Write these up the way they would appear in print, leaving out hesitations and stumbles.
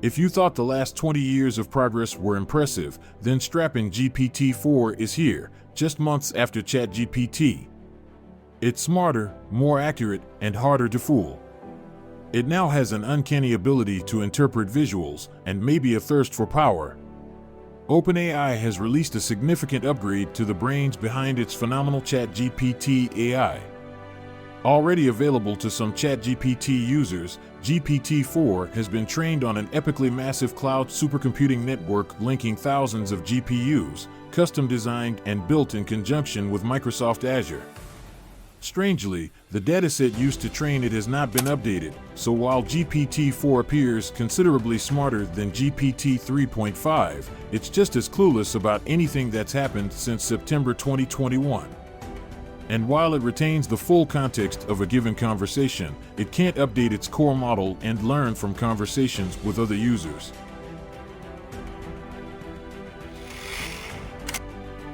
If you thought the last 20 years of progress were impressive, then strap in. GPT-4 is here, just months after ChatGPT. It's smarter, more accurate, and harder to fool. It now has an uncanny ability to interpret visuals, and maybe a thirst for power. OpenAI has released a significant upgrade to the brains behind its phenomenal ChatGPT AI. Already available to some ChatGPT users, GPT-4 has been trained on an epically massive cloud supercomputing network linking thousands of GPUs, custom designed and built in conjunction with Microsoft Azure. Strangely, the dataset used to train it has not been updated, so while GPT-4 appears considerably smarter than GPT 3.5, it's just as clueless about anything that's happened since September 2021. And while it retains the full context of a given conversation, it can't update its core model and learn from conversations with other users.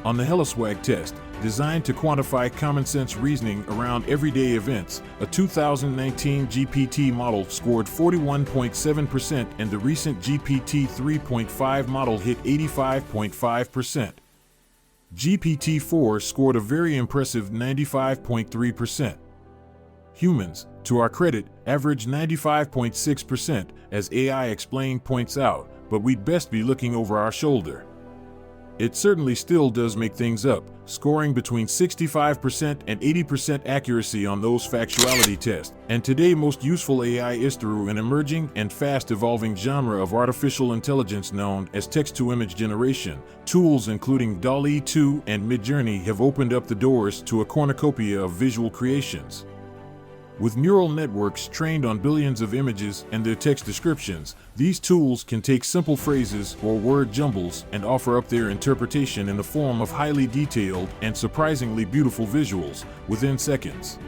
On the HelloSwag test, designed to quantify common-sense reasoning around everyday events, a 2019 GPT model scored 41.7% and the recent GPT 3.5 model hit 85.5%. GPT-4 scored a very impressive 95.3%. Humans, to our credit, average 95.6%, as AI Explained points out, but we'd best be looking over our shoulder. It certainly still does make things up, scoring between 65% and 80% accuracy on those factuality tests. And today most useful AI is through an emerging and fast-evolving genre of artificial intelligence known as text-to-image generation. Tools including DALL-E 2 and Midjourney have opened up the doors to a cornucopia of visual creations. With neural networks trained on billions of images and their text descriptions, these tools can take simple phrases or word jumbles and offer up their interpretation in the form of highly detailed and surprisingly beautiful visuals within seconds.